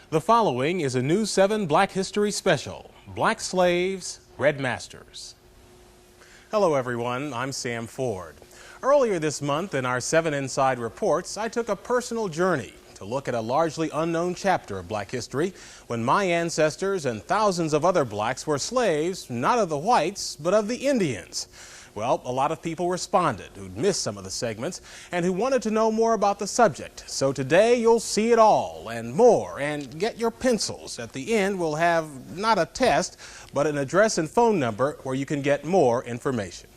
The following is a News 7 Black History Special, Black Slaves, Red Masters. Hello everyone, I'm Sam Ford. Earlier this month in our 7 Inside Reports, I took a personal journey to look at a largely unknown chapter of black history when my ancestors and thousands of other blacks were slaves, not of the whites, but of the Indians. Well, a lot of people responded who'd missed some of the segments and who wanted to know more about the subject. So today you'll see it all and more, and get your pencils. At the end we'll have not a test, but an address and phone number where you can get more information.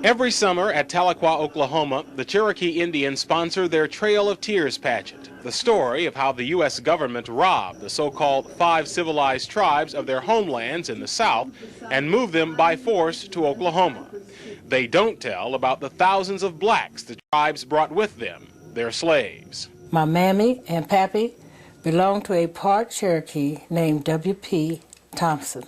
Every summer at Tahlequah, Oklahoma, the Cherokee Indians sponsor their Trail of Tears pageant, the story of how the U.S. government robbed the so-called 5 civilized tribes of their homelands in the South and moved them by force to Oklahoma. They don't tell about the thousands of blacks the tribes brought with them, their slaves. My mammy and pappy belonged to a part Cherokee named W.P. Thompson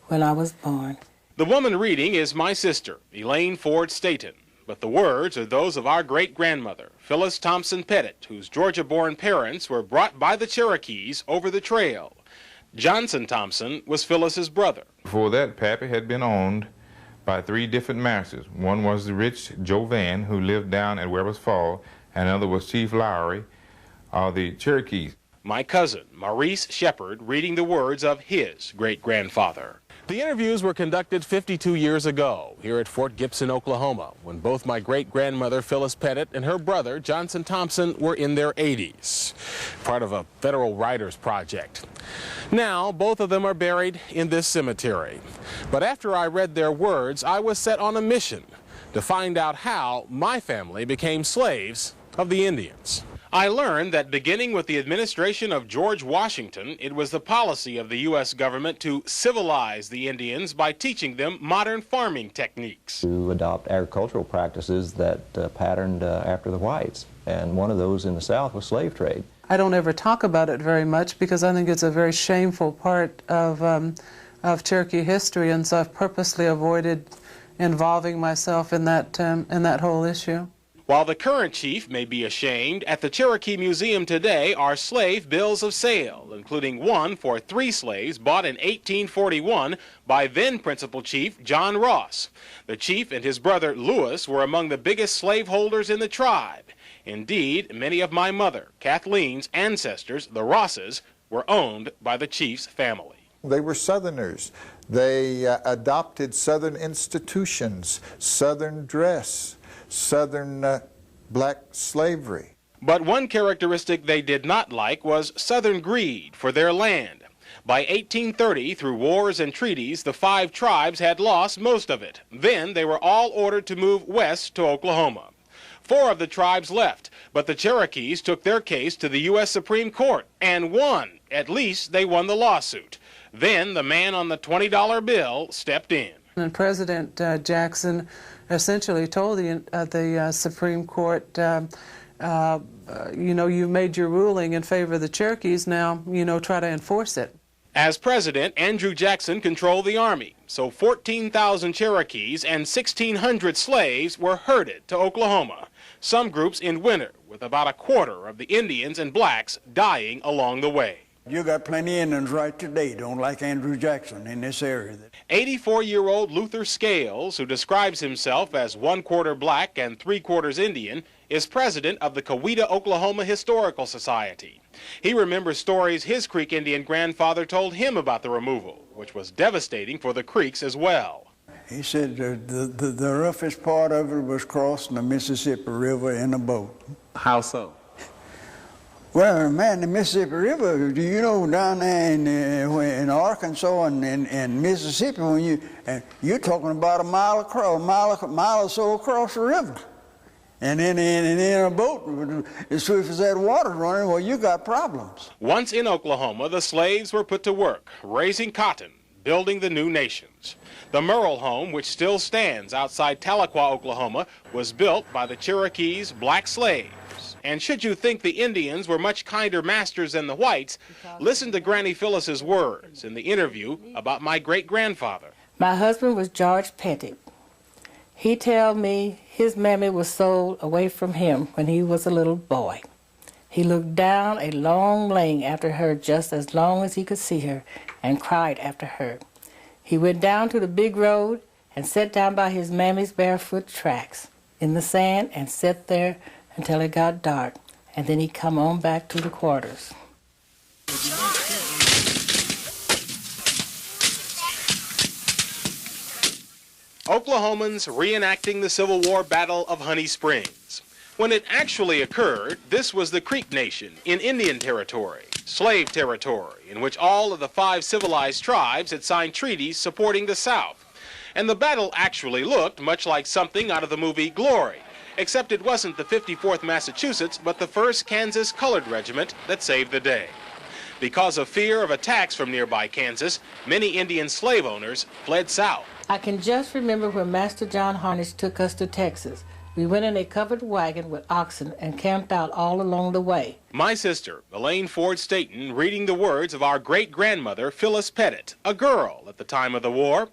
when I was born. The woman reading is my sister, Elaine Ford Staton, but the words are those of our great-grandmother, Phyllis Thompson Pettit, whose Georgia-born parents were brought by the Cherokees over the trail. Johnson Thompson was Phyllis's brother. Before that, Pappy had been owned by 3 different masters. One was the rich Joe Van, who lived down at Weber's Fall, and another was Chief Lowry of the Cherokees. My cousin, Maurice Shepard, reading the words of his great-grandfather. The interviews were conducted 52 years ago here at Fort Gibson, Oklahoma, when both my great-grandmother, Phyllis Pettit, and her brother, Johnson Thompson, were in their 80s, part of a federal writers project. Now, both of them are buried in this cemetery. But after I read their words, I was set on a mission to find out how my family became slaves of the Indians. I learned that beginning with the administration of George Washington, it was the policy of the U.S. government to civilize the Indians by teaching them modern farming techniques. To adopt agricultural practices that patterned after the whites, and one of those in the South was slave trade. I don't ever talk about it very much because I think it's a very shameful part of Cherokee history, and so I've purposely avoided involving myself in that whole issue. While the current chief may be ashamed, at the Cherokee Museum today are slave bills of sale, including one for 3 slaves bought in 1841 by then Principal Chief John Ross. The chief and his brother Lewis were among the biggest slaveholders in the tribe. Indeed, many of my mother, Kathleen's ancestors, the Rosses, were owned by the chief's family. They were Southerners. They adopted Southern institutions, Southern dress, Southern black slavery. But one characteristic they did not like was Southern greed for their land. By 1830, through wars and treaties, the 5 tribes had lost most of it. Then they were all ordered to move west to Oklahoma. 4 of the tribes left, but the Cherokees took their case to the U.S. Supreme Court and won. At least they won the lawsuit. Then the man on the $20 bill stepped in. And President Jackson essentially told the Supreme Court, you know, you made your ruling in favor of the Cherokees, now, you know, try to enforce it. As president, Andrew Jackson controlled the Army, so 14,000 Cherokees and 1,600 slaves were herded to Oklahoma, some groups in winter, with about a quarter of the Indians and blacks dying along the way. You got plenty of Indians right today don't like Andrew Jackson in this area. 84-year-old Luther Scales, who describes himself as 1/4 black and 3/4 Indian, is president of the Coweta, Oklahoma Historical Society. He remembers stories his Creek Indian grandfather told him about the removal, which was devastating for the Creeks as well. He said the roughest part of it was crossing the Mississippi River in a boat. How so? Well, man, the Mississippi River, do you know down there in Arkansas and Mississippi, when you're talking about a mile across, mile or so across the river. And then in a boat, as swift as that water's running, well, you got problems. Once in Oklahoma, the slaves were put to work, raising cotton, building the new nations. The Murrell home, which still stands outside Tahlequah, Oklahoma, was built by the Cherokees' black slaves. And should you think the Indians were much kinder masters than the whites, listen to Granny Phyllis's words in the interview about my great-grandfather. My husband was George Pettit. He tell me his mammy was sold away from him when he was a little boy. He looked down a long lane after her just as long as he could see her and cried after her. He went down to the big road and sat down by his mammy's barefoot tracks in the sand and sat there until it got dark, and then he come on back to the quarters. Oklahomans reenacting the Civil War Battle of Honey Springs. When it actually occurred, this was the Creek Nation in Indian Territory, slave territory, in which all of the 5 civilized tribes had signed treaties supporting the South. And the battle actually looked much like something out of the movie Glory, except it wasn't the 54th Massachusetts, but the 1st Kansas Colored Regiment that saved the day. Because of fear of attacks from nearby Kansas, many Indian slave owners fled south. I can just remember when Master John Harnish took us to Texas. We went in a covered wagon with oxen and camped out all along the way. My sister, Elaine Ford Staton, reading the words of our great-grandmother, Phyllis Pettit, a girl at the time of the war.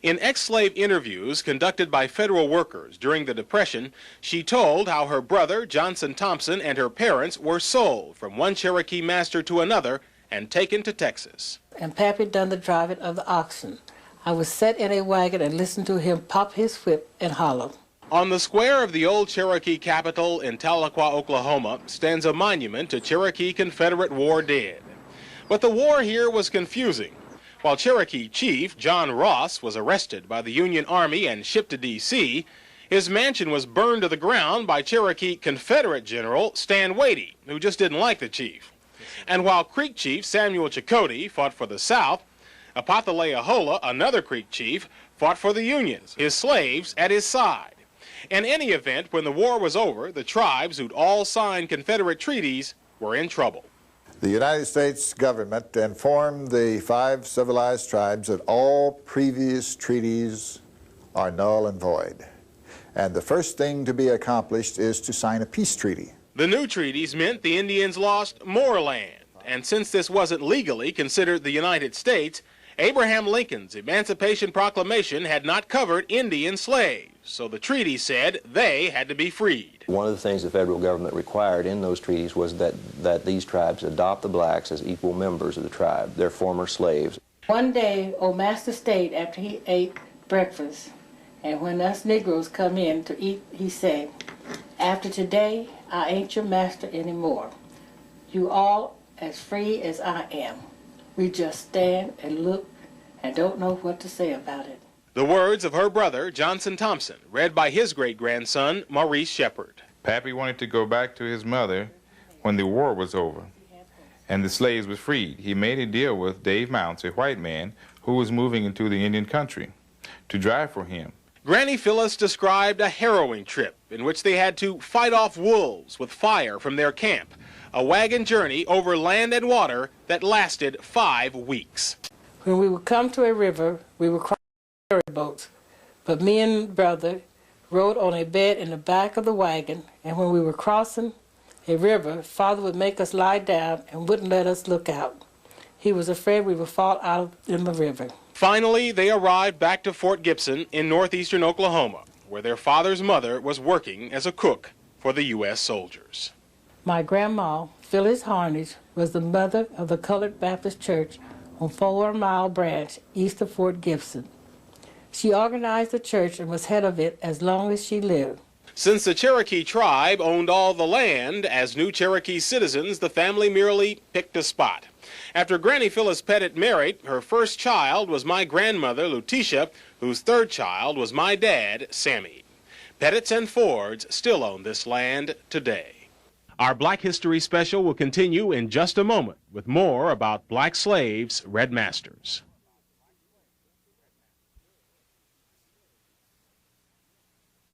In ex-slave interviews conducted by federal workers during the Depression, she told how her brother, Johnson Thompson, and her parents were sold from one Cherokee master to another and taken to Texas. And Pappy done the driving of the oxen. I was set in a wagon and listened to him pop his whip and holler. On the square of the old Cherokee capital in Tahlequah, Oklahoma, stands a monument to Cherokee Confederate war dead. But the war here was confusing. While Cherokee Chief John Ross was arrested by the Union Army and shipped to D.C., his mansion was burned to the ground by Cherokee Confederate General Stan Wadey, who just didn't like the chief. And while Creek Chief Samuel Chakotay fought for the South, Apathalea, another Creek chief, fought for the Unions, his slaves at his side. In any event, when the war was over, the tribes who'd all signed Confederate treaties were in trouble. The United States government informed the 5 civilized tribes that all previous treaties are null and void. And the first thing to be accomplished is to sign a peace treaty. The new treaties meant the Indians lost more land, and since this wasn't legally considered the United States, Abraham Lincoln's Emancipation Proclamation had not covered Indian slaves, so the treaty said they had to be freed. One of the things the federal government required in those treaties was that these tribes adopt the blacks as equal members of the tribe, their former slaves. One day, old Master stayed after he ate breakfast, and when us Negroes come in to eat, he said, "After today, I ain't your master anymore. You all as free as I am." We just stand and look and don't know what to say about it. The words of her brother, Johnson Thompson, read by his great-grandson, Maurice Shepard. Pappy wanted to go back to his mother when the war was over and the slaves were freed. He made a deal with Dave Mounts, a white man who was moving into the Indian country, to drive for him. Granny Phyllis described a harrowing trip in which they had to fight off wolves with fire from their camp, a wagon journey over land and water that lasted 5 weeks. When we would come to a river, we would cross ferry boats, but me and brother rode on a bed in the back of the wagon, and when we were crossing a river, Father would make us lie down and wouldn't let us look out. He was afraid we would fall out in the river. Finally, they arrived back to Fort Gibson in northeastern Oklahoma, where their father's mother was working as a cook for the U.S. soldiers. My grandma, Phyllis Harnish, was the mother of the Colored Baptist Church on 4 Mile Branch, east of Fort Gibson. She organized the church and was head of it as long as she lived. Since the Cherokee tribe owned all the land, as new Cherokee citizens, the family merely picked a spot. After Granny Phyllis Pettit married, her first child was my grandmother, Lutetia, whose 3rd child was my dad, Sammy. Pettits and Fords still own this land today. Our Black History Special will continue in just a moment with more about black slaves, red masters.